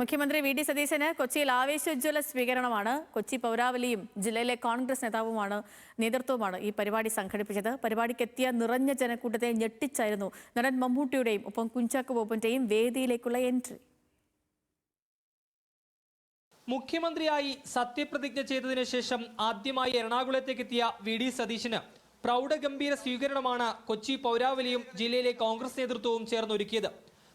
മുഖ്യമന്ത്രി V D സതീശന് കൊച്ചിയിൽ ആവേശോജ്വല സ്വീകരണമാണ്. കൊച്ചി പൗരാവലിയും ജില്ലയിലെ കോൺഗ്രസ് നേതൃത്വവുമാണ് ഈ പരിപാടി സംഘടിപ്പിച്ചത്. പരിപാടിക്കെത്തിയ നിറഞ്ഞ ജനക്കൂട്ടത്തെ ഞെട്ടിച്ചായിരുന്നു നടൻ മമ്മൂട്ടിയുടെയും ഒപ്പം കുഞ്ചാക്കോ ബോബന്റെയും വേദിയിലേക്കുള്ള എൻട്രി. മുഖ്യമന്ത്രിയായി സത്യപ്രതിജ്ഞ ചെയ്തതിനു ശേഷം ആദ്യമായി എറണാകുളത്തേക്കെത്തിയ വി ഡി സതീശന് പ്രൗഢഗംഭീര സ്വീകരണമാണ് കൊച്ചി പൗരാവലിയും ജില്ലയിലെ കോൺഗ്രസ് നേതൃത്വവും ചേർന്നൊരുക്കിയത്.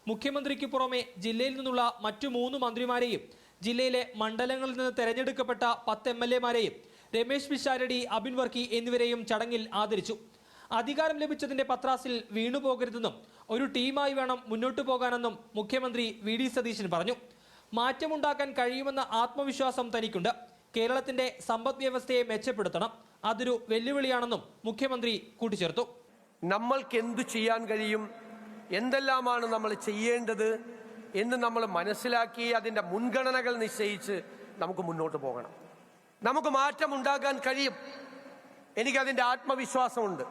മുഖ്യമന്ത്രിക്ക് പുറമെ ജില്ലയിൽ നിന്നുള്ള മറ്റു 3 മന്ത്രിമാരെയും ജില്ലയിലെ മണ്ഡലങ്ങളിൽ നിന്ന് തെരഞ്ഞെടുക്കപ്പെട്ട 10 MLA-മാരെയും രമേശ് പിഷാരടി, അബിൻ വർക്കി എന്നിവരെയും ചടങ്ങിൽ ആദരിച്ചു. അധികാരം ലഭിച്ചതിന്റെ പത്രാസിൽ വീണുപോകരുതെന്നും ഒരു ടീമായി വേണം മുന്നോട്ടു പോകാനെന്നും മുഖ്യമന്ത്രി വി ഡി സതീശൻ പറഞ്ഞു. മാറ്റമുണ്ടാക്കാൻ കഴിയുമെന്ന ആത്മവിശ്വാസം തനിക്കുണ്ട്. കേരളത്തിന്റെ സമ്പദ് വ്യവസ്ഥയെ മെച്ചപ്പെടുത്തണം, അതൊരു വെല്ലുവിളിയാണെന്നും മുഖ്യമന്ത്രി കൂട്ടിച്ചേർത്തു. നമ്മൾക്ക് എന്തു ചെയ്യാൻ കഴിയും, എന്തെല്ലാമാണ് നമ്മൾ ചെയ്യേണ്ടത് എന്ന് നമ്മൾ മനസ്സിലാക്കി അതിൻ്റെ മുൻഗണനകൾ നിശ്ചയിച്ച് നമുക്ക് മുന്നോട്ട് പോകണം. നമുക്ക് മാറ്റം ഉണ്ടാക്കാൻ കഴിയും. എനിക്കതിൻ്റെ ആത്മവിശ്വാസമുണ്ട്.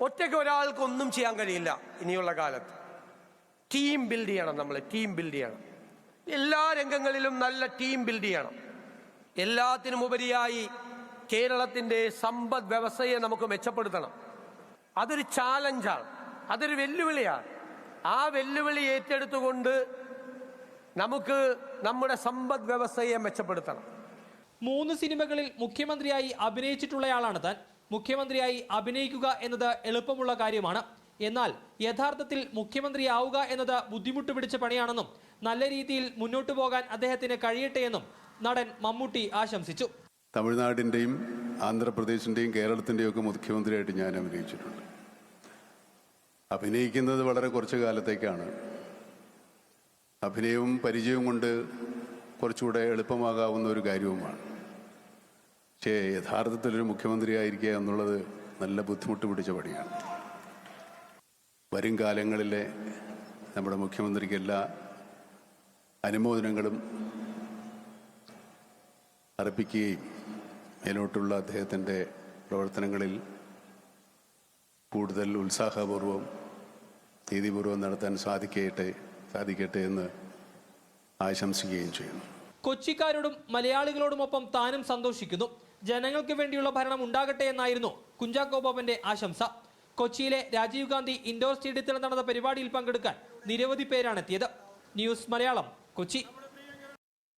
ഒറ്റയ്ക്ക് ഒരാൾക്കൊന്നും ചെയ്യാൻ കഴിയില്ല. ഇനിയുള്ള കാലത്ത് ടീം ബിൽഡ് ചെയ്യണം. നമ്മൾ ടീം ബിൽഡ് ചെയ്യണം. എല്ലാ രംഗങ്ങളിലും നല്ല ടീം ബിൽഡ് ചെയ്യണം. എല്ലാത്തിനും ഉപരിയായി കേരളത്തിൻ്റെ സമ്പദ് വ്യവസ്ഥയെ നമുക്ക് മെച്ചപ്പെടുത്തണം. അതൊരു ചാലഞ്ചാണ്, അതൊരു വെല്ലുവിളിയാണ്. ആ വെല്ലുവിളി ഏറ്റെടുത്തുകൊണ്ട് നമുക്ക് നമ്മുടെ സമ്പദ് വ്യവസ്ഥയെ മെച്ചപ്പെടുത്തണം. 3 സിനിമകളിൽ മുഖ്യമന്ത്രിയായി അഭിനയിച്ചിട്ടുള്ളയാളാണ് താൻ. മുഖ്യമന്ത്രിയായി അഭിനയിക്കുക എന്നത് എളുപ്പമുള്ള കാര്യമാണ്. എന്നാൽ യഥാർത്ഥത്തിൽ മുഖ്യമന്ത്രിയാവുക എന്നത് ബുദ്ധിമുട്ട് പിടിച്ച പണിയാണെന്നും നല്ല രീതിയിൽ മുന്നോട്ടു പോകാൻ അദ്ദേഹത്തിന് കഴിയട്ടെ എന്നും നടൻ മമ്മൂട്ടി ആശംസിച്ചു. തമിഴ്നാടിൻ്റെയും ആന്ധ്രാപ്രദേശിൻ്റെയും കേരളത്തിൻ്റെയും ഒക്കെ മുഖ്യമന്ത്രിയായിട്ട് ഞാൻ അഭിനയിച്ചിട്ടുണ്ട്. അഭിനയിക്കുന്നത് വളരെ കുറച്ച് കാലത്തേക്കാണ്. അഭിനയവും പരിചയവും കൊണ്ട് കുറച്ചുകൂടെ എളുപ്പമാകാവുന്ന ഒരു കാര്യവുമാണ്. പക്ഷേ യഥാർത്ഥത്തിലൊരു മുഖ്യമന്ത്രിയായിരിക്കുക എന്നുള്ളത് നല്ല ബുദ്ധിമുട്ട് പിടിച്ച പണിയാണ്. വരും കാലങ്ങളിലെ നമ്മുടെ മുഖ്യമന്ത്രിക്ക് എല്ലാ അനുമോദനങ്ങളും അർപ്പിക്കുകയും മേലോട്ടുള്ള അദ്ദേഹത്തിൻ്റെ പ്രവർത്തനങ്ങളിൽ കൂടുതൽ ഉത്സാഹപൂർവ്വം നീതിപൂർവ്വം നടത്താൻ സാധിക്കട്ടെ എന്ന് ആശംസിക്കുകയും ചെയ്യുന്നു. കൊച്ചിക്കാരോടും മലയാളികളോടുമൊപ്പം താനും സന്തോഷിക്കുന്നു. ജനങ്ങൾക്ക് വേണ്ടിയുള്ള ഭരണം ഉണ്ടാകട്ടെ എന്നായിരുന്നു കുഞ്ചാക്കോ ബോബന്റെ ആശംസ. കൊച്ചിയിലെ രാജീവ് ഗാന്ധി ഇൻഡോർ സ്റ്റേഡിയത്തിൽ നടന്ന പരിപാടിയിൽ പങ്കെടുക്കാൻ നിരവധി പേരാണ് എത്തിയത്. ന്യൂസ് മലയാളം, കൊച്ചി.